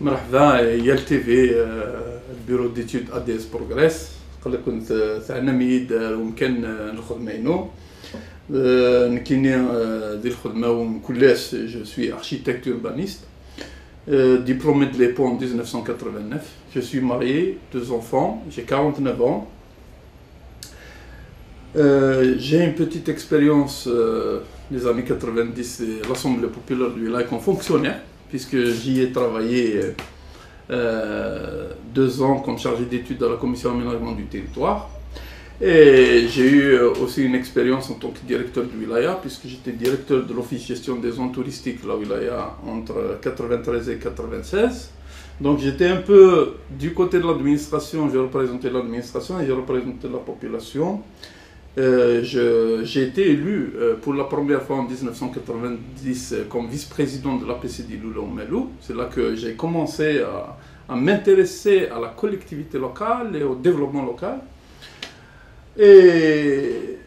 مرحبا يا التيفي البيرو ديتود ADS بروغريس قال كنت تاعنا ميد ومكان الخدمه ينو نكيني ديال الخدمه ومكلاش جو سوي architecte urbaniste diplômé de l'EPO en 1989. Je suis marié, 2 enfants, j'ai 49 ans. J'ai une petite expérience des années 90 de l'Assemblée populaire du Wilaya comme fonctionnaire, puisque j'y ai travaillé 2 ans comme chargé d'études à la commission aménagement du territoire. Et j'ai eu aussi une expérience en tant que directeur du Wilaya, puisque j'étais directeur de l'office gestion des zones touristiques de la Wilaya entre 93 et 96. Donc j'étais un peu du côté de l'administration, j'ai représenté l'administration et j'ai représenté la population. J'ai été élu pour la première fois en 1990 comme vice-président de l'APCD Loula-Omelou. C'est là que j'ai commencé à m'intéresser à la collectivité locale et au développement local. Et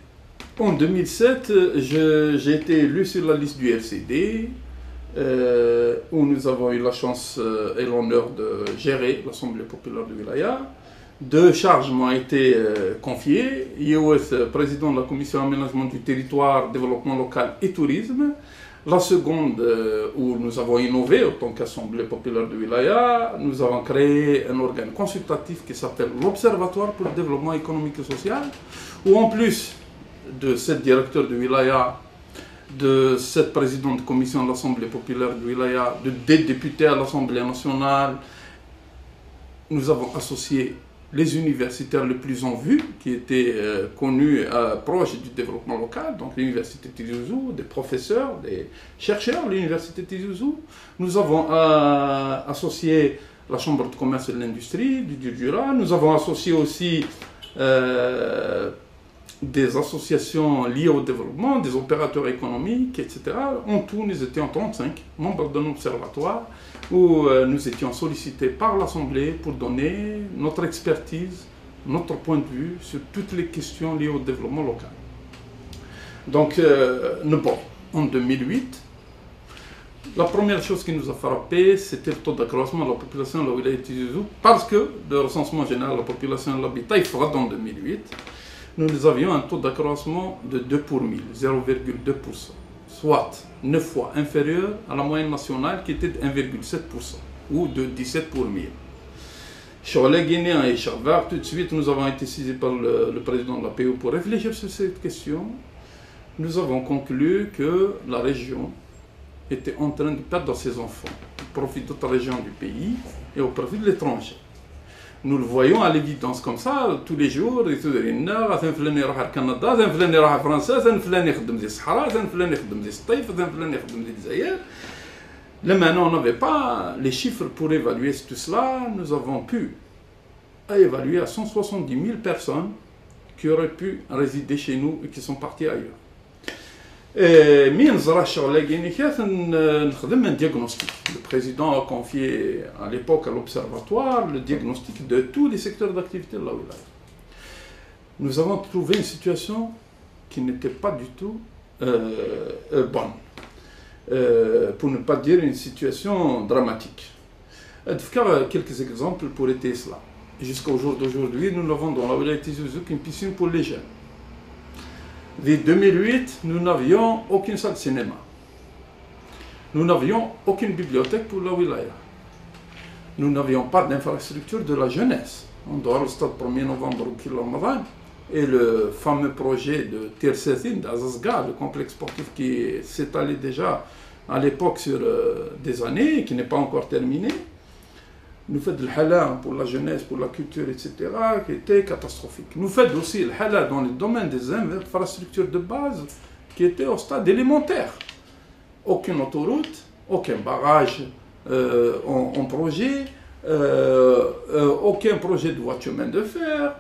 en 2007, j'ai été élu sur la liste du FCD, où nous avons eu la chance et l'honneur de gérer l'Assemblée populaire du Wilaya. 2 charges m'ont été confiées. IOS, président de la commission aménagement du territoire, développement local et tourisme. La seconde, où nous avons innové en tant qu'Assemblée populaire du Wilaya, nous avons créé un organe consultatif qui s'appelle l'Observatoire pour le développement économique et social, où en plus de 7 directeurs du Wilaya, de 7 présidents de commission de l'Assemblée populaire du Wilaya, de 2 députés à l'Assemblée nationale, nous avons associé les universitaires les plus en vue, qui étaient connus proches du développement local, donc l'université Tizi Ouzou, des professeurs, des chercheurs de l'université Tizi Ouzou. Nous avons associé la Chambre de commerce et de l'industrie du Djurdjura. Nous avons associé aussi des associations liées au développement, des opérateurs économiques, etc. En tout, nous étions 35 membres d'un observatoire où nous étions sollicités par l'Assemblée pour donner notre expertise, notre point de vue sur toutes les questions liées au développement local. Donc, en 2008, la première chose qui nous a frappé, c'était le taux d'accroissement de la population de la Wilaya Tizi Ouzou, parce que le recensement général de la population de l'habitat, il fera en 2008, nous avions un taux d'accroissement de 2 pour 1000, 0,2%, soit 9 fois inférieur à la moyenne nationale qui était de 1,7% ou de 17 pour 1000. Sur les Guinéens et Charvar, tout de suite, nous avons été saisis par le président de la PO pour réfléchir sur cette question. Nous avons conclu que la région était en train de perdre ses enfants au profit d'autres régions du pays et au profit de l'étranger. Nous le voyons à l'évidence comme ça, tous les jours, les Soudanais, un فلان يروح على كندا, un فلان يروح على فرنسا, un فلان يخدم زي الصحراء, un فلان يخدم زي الصيف, un فلان يخدم زي الجزائر. Là maintenant, on n'avait pas les chiffres pour évaluer tout cela. Nous avons pu évaluer à 170 000 personnes qui auraient pu résider chez nous et qui sont partis ailleurs. Mais nous avons un diagnostic. Le président a confié à l'époque à l'Observatoire le diagnostic de tous les secteurs d'activité de la Wilaya. Nous avons trouvé une situation qui n'était pas du tout bonne, pour ne pas dire une situation dramatique. Quelques exemples pour étayer cela. Jusqu'au jour d'aujourd'hui, nous n'avons dans la Wilaya Tizi Ouzou qu'une piscine pour les jeunes. Dès 2008, nous n'avions aucune salle de cinéma. Nous n'avions aucune bibliothèque pour la Wilaya. Nous n'avions pas d'infrastructure de la jeunesse. En dehors du stade 1er novembre au Kilamadan et le fameux projet de Tirsetine d'Azazga, le complexe sportif qui s'étalait déjà à l'époque sur des années et qui n'est pas encore terminé. Nous faisons le halal pour la jeunesse, pour la culture, etc., qui était catastrophique. Nous faisons aussi le halal dans le domaine des infrastructures de base, qui était au stade élémentaire. Aucune autoroute, aucun barrage en projet, aucun projet de voie de chemin de fer,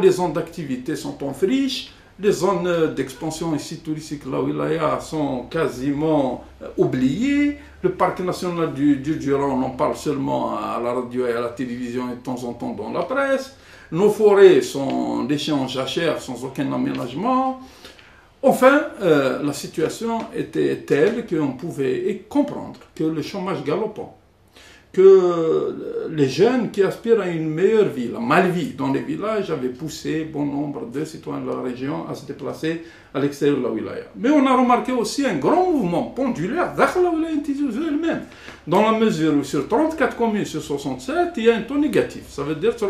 les zones d'activité sont en friche, les zones d'expansion ici touristiques, la Wilaya, sont quasiment oubliées. Le parc national du Djurdjura, on en parle seulement à la radio et à la télévision et de temps en temps dans la presse. Nos forêts sont déchets en jachère sans aucun aménagement. Enfin, la situation était telle qu'on pouvait comprendre que le chômage galopant, que les jeunes qui aspirent à une meilleure vie, la malvie dans les villages, avait poussé bon nombre de citoyens de la région à se déplacer à l'extérieur de la wilaya. Mais on a remarqué aussi un grand mouvement pendulaire dans la wilaya Tizi Ouzou elle-même, dans la mesure où sur 34 communes sur 67, il y a un taux négatif. Ça veut dire que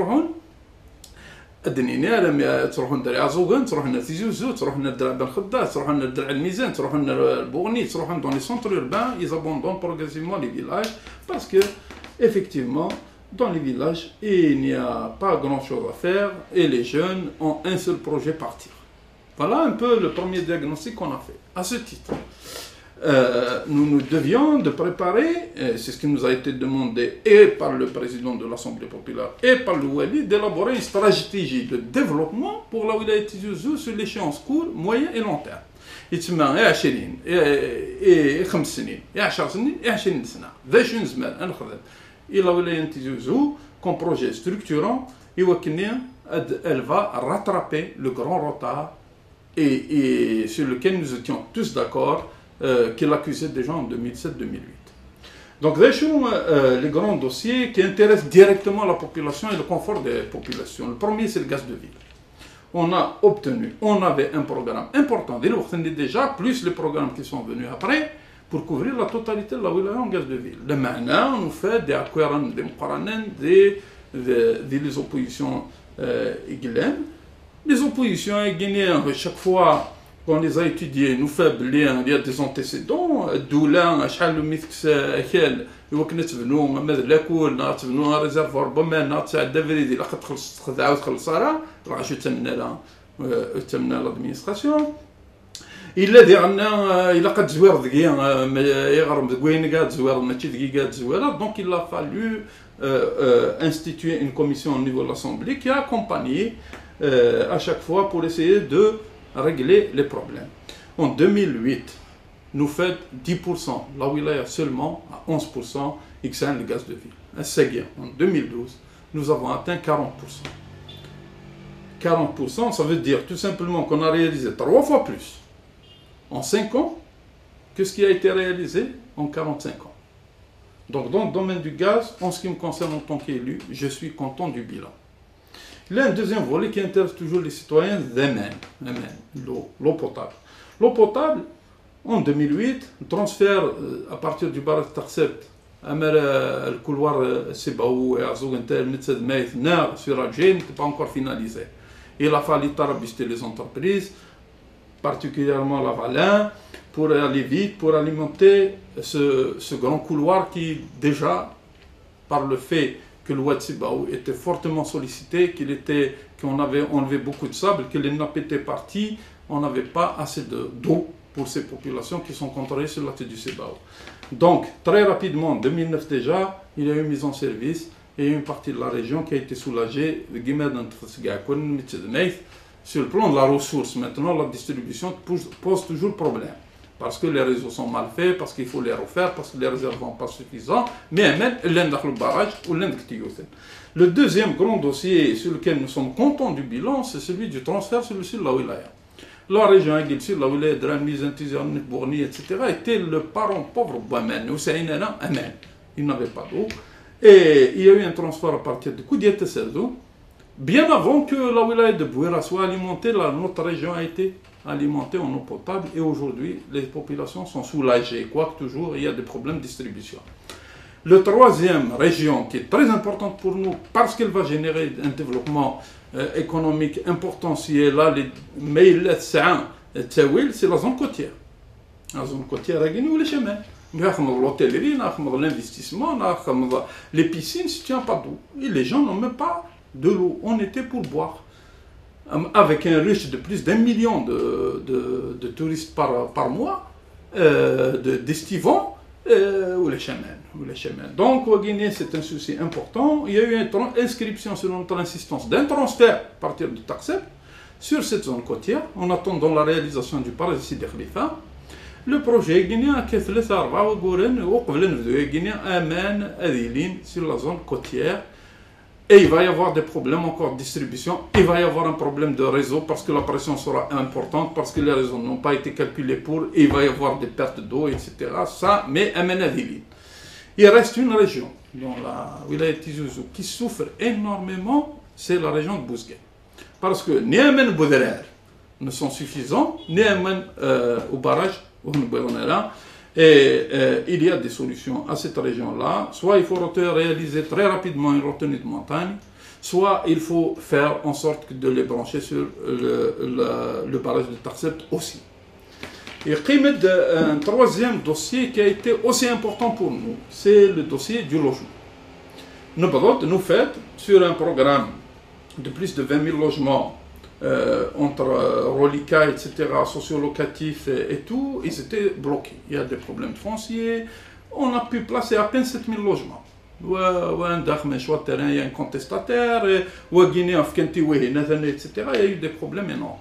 الدنيا تروحوا لدرع زوغن تروحوا لنا تيزي وزو تروحوا لنا لدرع بن خداس تروحوا لنا لدرع الميزان تروحوا لنا البوغني تروحوا dans les centres urbains ils abandonnent progressivement les villages parce que effectivement dans les villages il n'y a pas grand chose à faire et les jeunes ont un seul projet partir. Voilà un peu le premier diagnostic qu'on a fait. À ce titre, nous nous devions de préparer, c'est ce qui nous a été demandé et par le président de l'Assemblée populaire et par le Wali, d'élaborer une stratégie de développement pour la wilaya Tizi Ouzou sur l'échéance court, moyen et long terme. يتسمى 20 5 سنين 10 سنين 20 سنة ذا شنو زمان نخدم إلى ولاية تيزي وزو comme projet structurant elle va rattraper le grand retard et sur lequel nous étions tous d'accord qu'il accusait déjà en 2007-2008. Donc, les grands dossiers qui intéressent directement la population et le confort des populations. Le premier, c'est le gaz de ville. On a obtenu, on avait un programme important, déjà, plus les programmes qui sont venus après, pour couvrir la totalité de la wilaya en gaz de ville. Le maintenant, on nous fait des acquérants, des oppositions guinéennes. Les oppositions guinéennes, chaque fois, on les a étudiés, nous faisons il y a des antécédents, d'où là, شحال ميثكس أكل يوكن تبنوا مثل لاكول نار تبنوا ريزرفوار بما نار تاع الدفريدي لا تعاود خلصها راه شو تمنا لادمينستراسيون إلا ديالنا إلا قد زوير دقيقة يغرم دقوين قاد زوير ماشي دقيقة زويرة donc il a fallu instituer une commission au niveau de l'Assemblée qui a accompagné à chaque fois pour essayer de régler les problèmes. En 2008, nous faisons 10%, la wilaya seulement à 11%, XN le gaz de ville. En 2012, nous avons atteint 40%. 40%, ça veut dire tout simplement qu'on a réalisé 3 fois plus en 5 ans que ce qui a été réalisé en 45 ans. Donc dans le domaine du gaz, en ce qui me concerne en tant qu'élu, je suis content du bilan. Il y a un deuxième volet qui intéresse toujours les citoyens, l'eau potable. L'eau potable, en 2008, transfert à partir du barrage Tarsept, le couloir Sebaou et Azougantel, sur Alger, n'était pas encore finalisé. Il a fallu tarabister les entreprises, particulièrement la Valin, pour aller vite, pour alimenter ce grand couloir qui, déjà, par le fait que le Wad Sebaou était fortement sollicité, qu'on avait enlevé beaucoup de sable, que les nappes étaient parties, on n'avait pas assez d'eau pour ces populations qui sont contrôlées sur la tête du Sebaou. Donc, très rapidement, en 2009 déjà, il y a eu mise en service et une partie de la région qui a été soulagée sur le plan de la ressource. Maintenant, la distribution pose toujours problème. Parce que les réseaux sont mal faits, parce qu'il faut les refaire, parce que les réserves ne sont pas suffisantes, mais même le barrage ou le deuxième grand dossier sur lequel nous sommes contents du bilan, c'est celui du transfert sur le sud de la wilaya. La région Aguil-Sud, la wilaya de la mise en Tiziane, Bourni, etc., était le parent pauvre Bouamen, il n'avait pas d'eau. Et il y a eu un transfert à partir de Koudiat Serdou, bien avant que la wilaya de Bouira soit alimentée, notre région a été alimentée en eau potable et aujourd'hui les populations sont soulagées, quoique toujours il y a des problèmes de distribution. Le troisième région qui est très importante pour nous parce qu'elle va générer un développement économique important si elle a les mails c'est la zone côtière. La zone côtière ou les chemins. L'hôtellerie, l'investissement, les piscines, si tu n'as pas d'eau. Et les gens n'ont même pas de l'eau. On était pour boire. Avec un rush de plus d'1 million de touristes par mois, d'estivants, ou les chemins. Donc, au Guinée, c'est un souci important. Il y a eu une inscription sur notre insistance d'un transfert à partir de Tarsep sur cette zone côtière, en attendant la réalisation du parc Sidi Khalifa. Le projet guinéen a fait sur la zone côtière. Et il va y avoir des problèmes encore de distribution, il va y avoir un problème de réseau parce que la pression sera importante, parce que les réseaux n'ont pas été calculés pour, et il va y avoir des pertes d'eau, etc. Ça, mais il reste une région dans la wilaya Tizi Ouzou, qui souffre énormément, c'est la région de Bouzgué. Parce que ni un Boudrer ne sont suffisants, ni un au barrage, et il y a des solutions à cette région-là. Soit il faut réaliser très rapidement une retenue de montagne, soit il faut faire en sorte de les brancher sur le barrage de Tarsept aussi. Et un troisième dossier qui a été aussi important pour nous, c'est le dossier du logement. Nous faites sur un programme de plus de 20 000 logements entre reliquats, etc., sociolocatifs et tout, ils étaient bloqués. Il y a des problèmes fonciers. On a pu placer à peine 7 000 logements. Il y a un contestataire, etc. Il y a eu des problèmes énormes.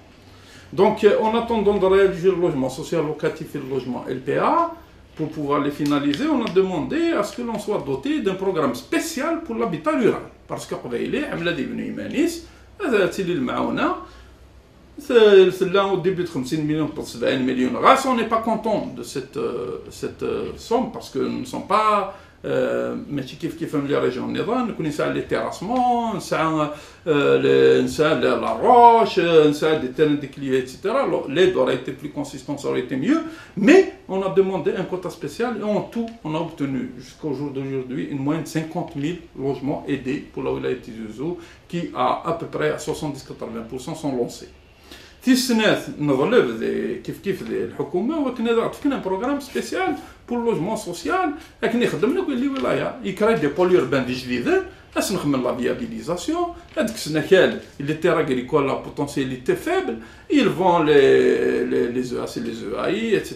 Donc, en attendant de réaliser le logement social locatif et le logement LPA, pour pouvoir les finaliser, on a demandé à ce que l'on soit doté d'un programme spécial pour l'habitat rural. Parce que là, au début de 50 millions pour 70 millions, on n'est pas content de cette somme parce que nous ne sommes pas qui font les régions nous connaissons les terrassements, la roche, des terrains déclivés, etc. L'aide aurait été plus consistante, ça aurait été mieux, mais on a demandé un quota spécial et en tout, on a obtenu jusqu'au jour d'aujourd'hui une moyenne de 50 000 logements aidés pour la wilaya Tizi Ouzou qui à peu près à 70-80% sont lancés. في السنوات نظلف كيف الحكومه وكنا عطفنا بروغرام سبيسيال بور لوجمون سوسيال لكن يخدم لك اللي ولايه يكري دي بول اوربان دي جديدين باش نخدم لا فيابيليزاسيون هذيك السنه كال اللي تيرا اغريكول لا بوتونسياليتي فيبل ils vont les EAC, les EAI, etc.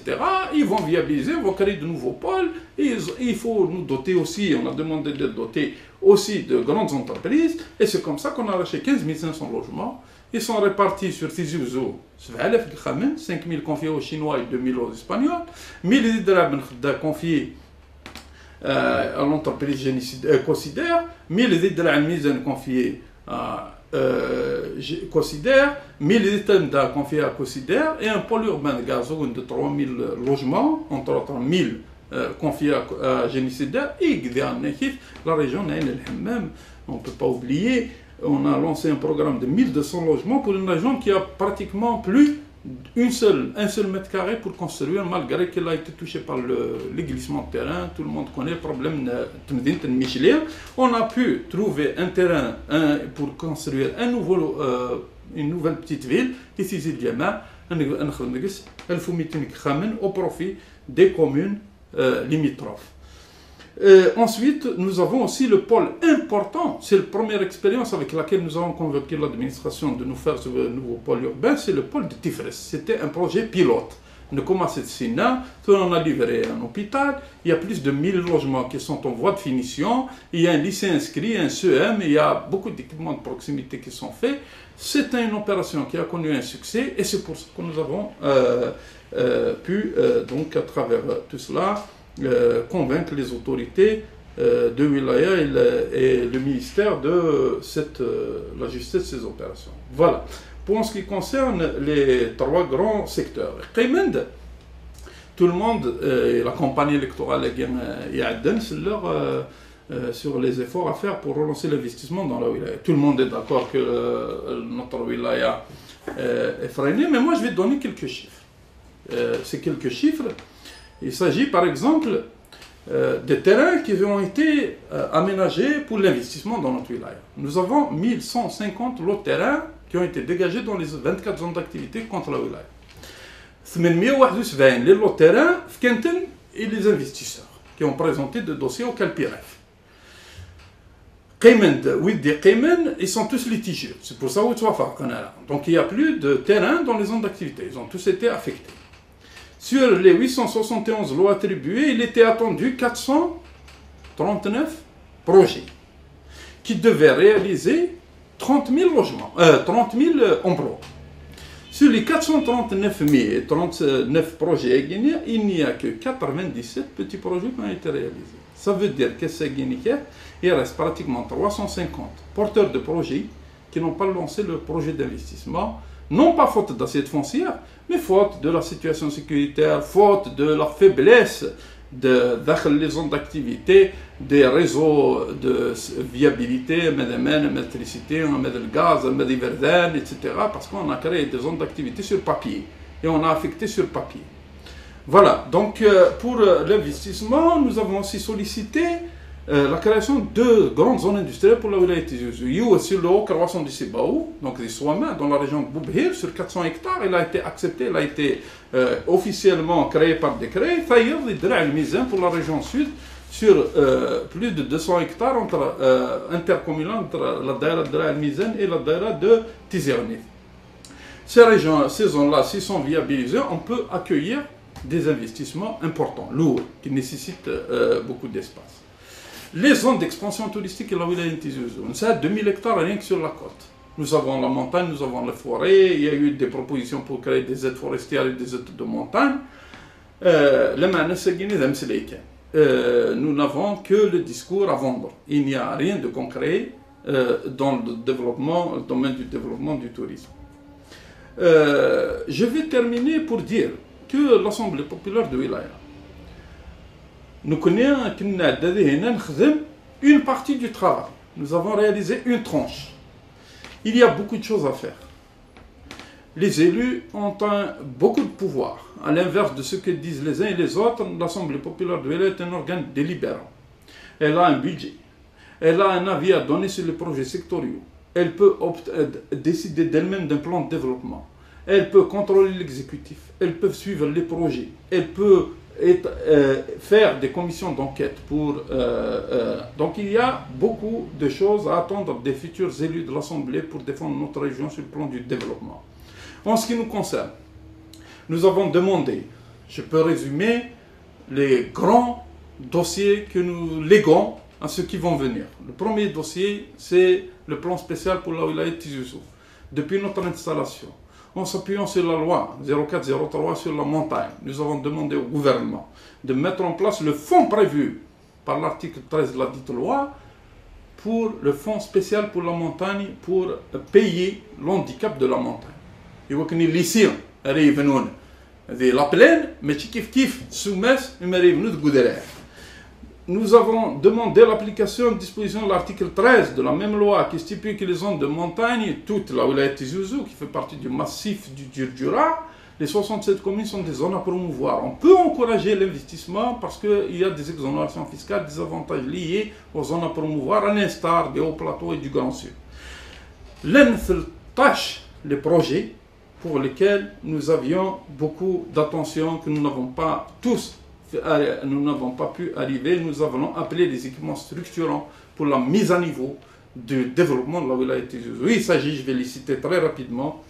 Ils vont viabiliser, ils vont créer de nouveaux pôles. Et il faut nous doter aussi, on a demandé de doter aussi de grandes entreprises. Et c'est comme ça qu'on a arraché 15 500 logements. Ils sont répartis sur Tizi Ouzou, 5 000 confiés aux Chinois et 2 000 aux Espagnols. 1 000 drachmes confiés à l'entreprise Considère, 1 000 drachmes confiés à Considère, 1 000 drachmes confiés à Considère et un pôle urbain de Gazoun de 3 000 logements, entre autres 1 000 confiés à Génicida et la région Naïn el-Hammam. On ne peut pas oublier. On a lancé un programme de 1200 logements pour une région qui a pratiquement plus un seul mètre carré pour construire, malgré qu'elle a été touchée par les glissements de terrain. Tout le monde connaît le problème de Michelir. On a pu trouver un terrain pour construire une nouvelle petite ville, ici Zidjama, au profit des communes limitrophes. Ensuite, nous avons aussi le pôle important, c'est la première expérience avec laquelle nous avons convaincu l'administration de nous faire ce nouveau pôle urbain, c'est le pôle de Tifres. C'était un projet pilote. On a commencé de Sina, on a livré un hôpital, il y a plus de 1000 logements qui sont en voie de finition, il y a un lycée inscrit, un CEM, il y a beaucoup d'équipements de proximité qui sont faits. C'était une opération qui a connu un succès et c'est pour ça que nous avons pu, donc à travers tout cela, convaincre les autorités de Wilaya et le ministère de la justice de ces opérations. Voilà. Pour ce qui concerne les 3 grands secteurs, tout le monde, la campagne électorale sur les efforts à faire pour relancer l'investissement dans la Wilaya. Tout le monde est d'accord que notre Wilaya est freinée, mais moi je vais donner quelques chiffres. Ces quelques chiffres, il s'agit par exemple des terrains qui ont été aménagés pour l'investissement dans notre wilaya. Nous avons 1150 lots de terrains qui ont été dégagés dans les 24 zones d'activité contre la wilaya. 871 les lots de terrain et les investisseurs qui ont présenté des dossiers au CalPIREF. Ils sont tous litigieux. C'est pour ça que donc il n'y a plus de terrain dans les zones d'activité. Ils ont tous été affectés. Sur les 871 lots attribués, il était attendu 439 projets qui devaient réaliser 30 000 logements, 30 000 emplois. Sur les 439 projets il n'y a que 97 petits projets qui ont été réalisés. Ça veut dire qu'il reste pratiquement 350 porteurs de projets qui n'ont pas lancé le projet d'investissement. Non pas faute d'assiette foncière, mais faute de la situation sécuritaire, faute de la faiblesse les zones d'activité des réseaux de viabilité, l'électricité, le gaz, le etc. Parce qu'on a créé des zones d'activité sur papier et on a affecté sur papier. Voilà, donc pour l'investissement, nous avons aussi sollicité la création de grandes zones industrielles pour la wilaya Tizi Ouzou. Sur le haut croissant du Sibaou, donc des Souama, dans la région de Boubhir, sur 400 hectares, elle a été acceptée, elle a été officiellement créée par décret. Faïr, les Dra al-Mizan pour la région sud, sur plus de 200 hectares intercommunal entre la Daïra de Dra al-Mizan et la Daïra de Tizi Ouzou. Ces zones-là, s'ils sont viabilisées, on peut accueillir des investissements importants, lourds, qui nécessitent beaucoup d'espace. Les zones d'expansion touristique et la wilaya de Tizi Ouzou, ça a 2000 hectares rien que sur la côte. Nous avons la montagne, nous avons la forêt, il y a eu des propositions pour créer des aides forestières et des aides de montagne. Nous n'avons que le discours à vendre. Il n'y a rien de concret dans le domaine du développement du tourisme. Je vais terminer pour dire que l'Assemblée populaire de Wilaya, nous connaissons une partie du travail. Nous avons réalisé une tranche. Il y a beaucoup de choses à faire. Les élus ont beaucoup de pouvoir. À l'inverse de ce que disent les uns et les autres, l'Assemblée populaire de Wilaya est un organe délibérant. Elle a un budget. Elle a un avis à donner sur les projets sectoriels. Elle peut décider d'elle-même d'un plan de développement. Elle peut contrôler l'exécutif. Elle peut suivre les projets. Elle peut faire des commissions d'enquête pour... donc il y a beaucoup de choses à attendre des futurs élus de l'Assemblée pour défendre notre région sur le plan du développement. En ce qui nous concerne, nous avons demandé, je peux résumer, les grands dossiers que nous léguons à ceux qui vont venir. Le premier dossier, c'est le plan spécial pour la wilaya de Tizi Ouzou. Depuis notre installation, en s'appuyant sur la loi 0403 sur la montagne, nous avons demandé au gouvernement de mettre en place le fonds prévu par l'article 13 de la dite loi pour le fonds spécial pour la montagne pour payer l'handicap de la montagne. Il faut que nous l'ici, la plaine, mais kif soumettre, nous avons demandé l'application de disposition de l'article 13 de la même loi qui stipule que les zones de montagne, toute la wilaya de Tizi Ouzou, qui fait partie du massif du Djurdjura, les 67 communes sont des zones à promouvoir. On peut encourager l'investissement parce qu'il y a des exonérations fiscales, des avantages liés aux zones à promouvoir, à l'instar des hauts plateaux et du Grand Sud. L'un tâche les projets pour lesquels nous avions beaucoup d'attention, que nous n'avons pas pu arriver. Nous avons appelé des équipements structurants pour la mise à niveau du développement de la wilaya de Tizi Ouzou. Il s'agit, je vais les citer très rapidement,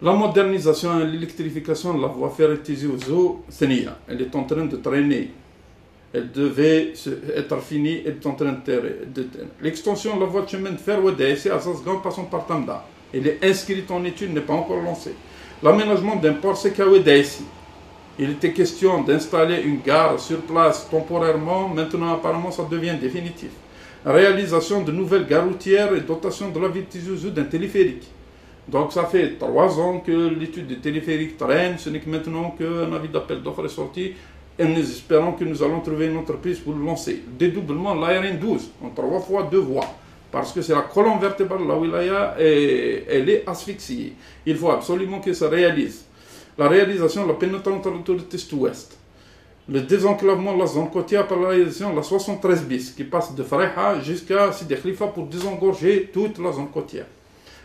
la modernisation et l'électrification de la voie ferrée Tizi Ouzou, elle est en train de traîner. Elle devait être finie, elle est en train de traîner. L'extension de la voie de chemin de fer Ouedaïssi à Zasgan passant par Tamda. Elle est inscrite en étude, n'est pas encore lancée. L'aménagement d'un port Seka Ouedaïssi. Il était question d'installer une gare sur place temporairement, maintenant apparemment ça devient définitif. Réalisation de nouvelles gares routières et dotation de la ville de Tizi Ouzou d'un téléphérique. Donc ça fait 3 ans que l'étude du téléphérique traîne, ce n'est que maintenant qu'un avis d'appel d'offres est sorti et nous espérons que nous allons trouver une entreprise pour le lancer. Dédoublement de la RN12 en 3 fois 2 voies. Parce que c'est la colonne vertébrale de la wilaya et elle est asphyxiée. Il faut absolument que ça réalise. La réalisation de la pénétration de l'Est-Ouest. Le désenclavement de la zone côtière par la réalisation de la 73 bis qui passe de Fareha jusqu'à Sidi Khalifa pour désengorger toute la zone côtière.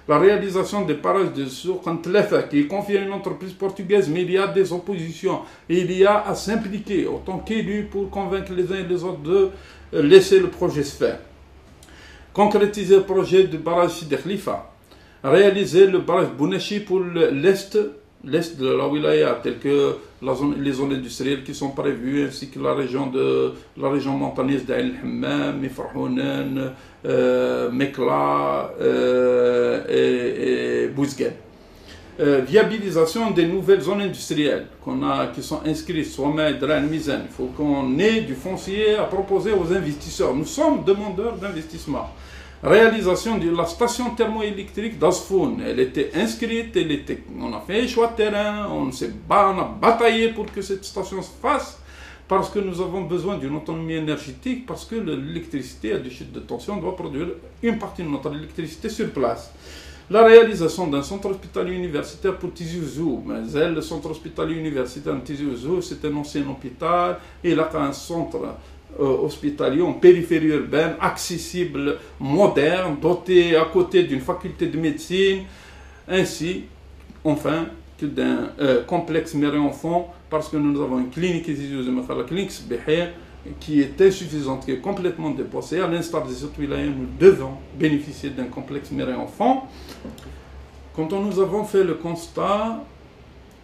La réalisation des parages de Soukantlefa qui est confiée à une entreprise portugaise, mais il y a des oppositions et il y a à s'impliquer autant qu'élus pour convaincre les uns et les autres de laisser le projet se faire. Concrétiser le projet du barrage Sidi Khalifa. Réaliser le barrage Bounachi pour l'est de la wilaya, tel que les zones industrielles qui sont prévues, ainsi que la région montagneuse d'Ain el-Hammam, Mifrahounen, Mekla et Bouzguel. Viabilisation des nouvelles zones industrielles qui sont inscrites sur Dra al-Mizan. Il faut qu'on ait du foncier à proposer aux investisseurs. Nous sommes demandeurs d'investissement. Réalisation de la station thermoélectrique d'Asfoun. Elle était inscrite, on a fait un choix de terrain, on a bataillé pour que cette station se fasse. parce que nous avons besoin d'une autonomie énergétique, parce que l'électricité à des chutes de tension doit produire une partie de notre électricité sur place. La réalisation d'un centre hospitalier universitaire pour Tizi Ouzou. Mais le centre hospitalier universitaire de Tizi Ouzou, c'est un ancien hôpital. Il a un centre hospitalier en périphérie urbaine, accessible, moderne, doté à côté d'une faculté de médecine, ainsi, enfin, que d'un complexe mère et enfant, parce que nous avons une clinique Tizi Ouzou, la clinique Sbihir, qui est insuffisante, qui est complètement dépassée. À l'instar des autres wilayas, nous devons bénéficier d'un complexe mère et enfant. Quand nous avons fait le constat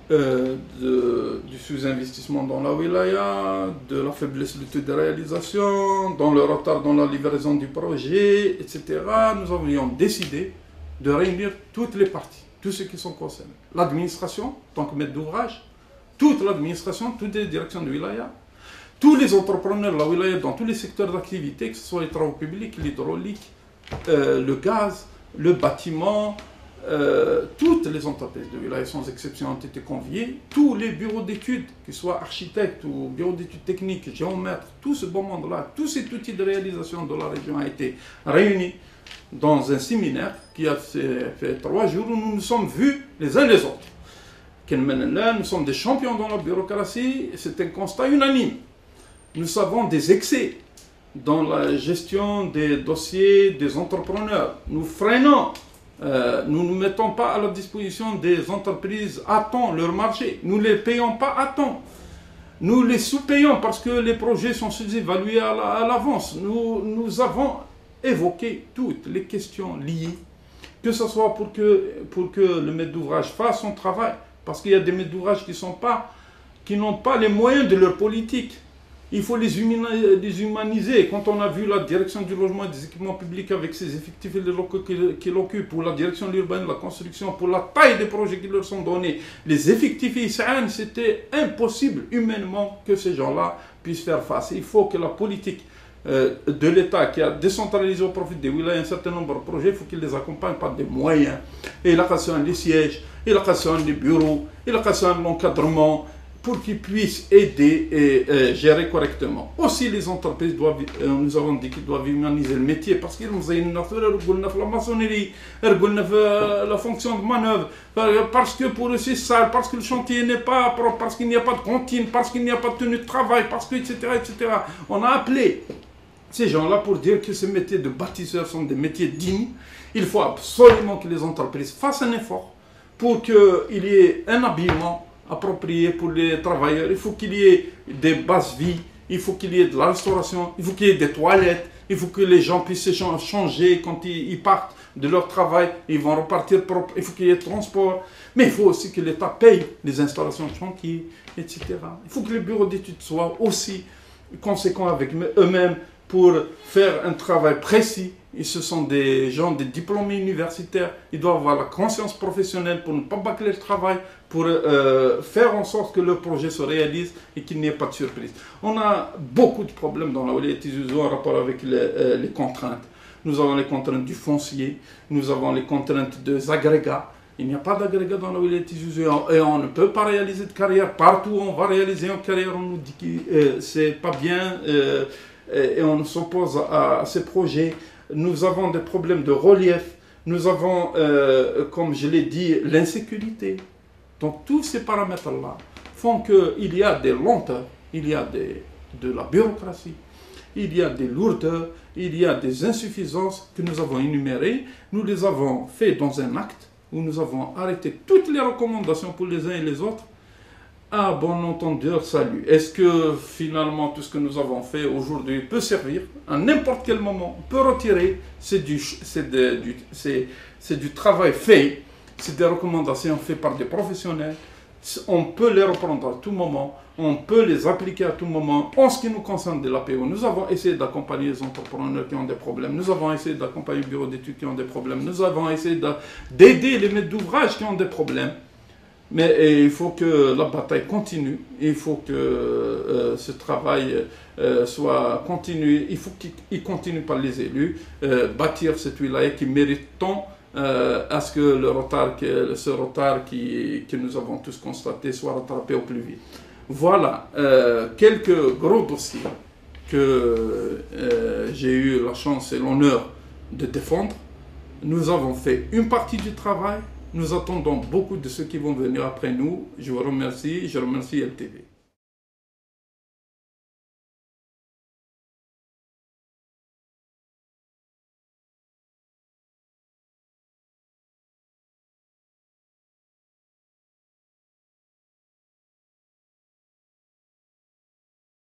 du sous-investissement dans la wilaya, de la faiblesse du taux de réalisation, dans le retard dans la livraison du projet, etc., nous avions décidé de réunir toutes les parties, tous ceux qui sont concernés. L'administration, en tant que maître d'ouvrage, toute l'administration, toutes les directions de wilaya, tous les entrepreneurs de la wilaya dans tous les secteurs d'activité, que ce soit les travaux publics, l'hydraulique, le gaz, le bâtiment, toutes les entreprises de wilaya sans exception ont été conviées, tous les bureaux d'études, qu'ils soient architectes ou bureaux d'études techniques, géomètres, tout ce beau monde-là, tous ces outils de réalisation de la région a été réunis dans un séminaire qui a fait 3 jours où nous nous sommes vus les uns les autres. Nous sommes des champions dans la bureaucratie, c'est un constat unanime. Nous avons des excès dans la gestion des dossiers des entrepreneurs. Nous freinons, nous ne mettons pas à la disposition des entreprises à temps leur marché. Nous ne les payons pas à temps. Nous les sous-payons parce que les projets sont sous-évalués à l'avance. Nous avons évoqué toutes les questions liées, que ce soit pour que le maître d'ouvrage fasse son travail, parce qu'il y a des maîtres d'ouvrage qui n'ont pas les moyens de leur politique. Il faut les humaniser. Quand on a vu la direction du logement et des équipements publics avec ses effectifs et les locaux qu'il occupe, pour la direction de l'urbaine, de la construction, pour la taille des projets qui leur sont donnés, les effectifs c'était impossible humainement que ces gens-là puissent faire face. Il faut que la politique de l'État qui a décentralisé au profit des wilayas un certain nombre de projets, il faut qu'il les accompagne par des moyens. Et la question des sièges, et la question des bureaux, et la question de l'encadrement, pour qu'ils puissent aider et gérer correctement. Aussi, les entreprises doivent, nous avons dit qu'ils doivent humaniser le métier, parce qu'ils nous ont la maçonnerie, la fonction de manœuvre, parce que pour eux c'est sale, parce que le chantier n'est pas propre, parce qu'il n'y a pas de cantine, parce qu'il n'y a pas de tenue de travail, parce que, etc., etc. On a appelé ces gens-là pour dire que ces métiers de bâtisseurs sont des métiers dignes. Il faut absolument que les entreprises fassent un effort pour qu'il y ait un habillement approprié pour les travailleurs. Il faut qu'il y ait des bases vies, il faut qu'il y ait de la restauration, il faut qu'il y ait des toilettes, il faut que les gens puissent changer quand ils partent de leur travail, ils vont repartir propres, il faut qu'il y ait transport, mais il faut aussi que l'État paye les installations de chantier, etc. Il faut que les bureaux d'études soient aussi conséquents avec eux-mêmes pour faire un travail précis. Et ce sont des gens, des diplômés universitaires, ils doivent avoir la conscience professionnelle pour ne pas bâcler le travail, pour faire en sorte que le projet se réalise et qu'il n'y ait pas de surprise. On a beaucoup de problèmes dans la wilaya Tizi Ouzou en rapport avec les contraintes. Nous avons les contraintes du foncier, nous avons les contraintes des agrégats. Il n'y a pas d'agrégat dans la wilaya Tizi Ouzou et on ne peut pas réaliser de carrière. Partout où on va réaliser une carrière, on nous dit que c'est pas bien et on s'oppose à ces projets. Nous avons des problèmes de relief, nous avons, comme je l'ai dit, l'insécurité. Donc tous ces paramètres-là font qu'il y a des lenteurs, il y a de la bureaucratie, il y a des lourdeurs, il y a des insuffisances que nous avons énumérées. Nous les avons fait dans un acte où nous avons arrêté toutes les recommandations pour les uns et les autres. Ah, bon entendeur, salut. Est-ce que finalement tout ce que nous avons fait aujourd'hui peut servir à n'importe quel moment? On peut retirer, c'est du travail fait, c'est des recommandations faites par des professionnels. On peut les reprendre à tout moment, on peut les appliquer à tout moment. En ce qui nous concerne de l'APO, nous avons essayé d'accompagner les entrepreneurs qui ont des problèmes, nous avons essayé d'accompagner les bureaux d'études qui ont des problèmes, nous avons essayé d'aider les maîtres d'ouvrage qui ont des problèmes. Mais il faut que la bataille continue, il faut que ce travail soit continué, il faut qu'il continue par les élus, bâtir cette wilaya qui mérite tant à ce que ce retard que nous avons tous constaté soit rattrapé au plus vite. Voilà quelques gros dossiers que j'ai eu la chance et l'honneur de défendre. Nous avons fait une partie du travail. Nous attendons beaucoup de ceux qui vont venir après nous. Je vous remercie. Je remercie LTV.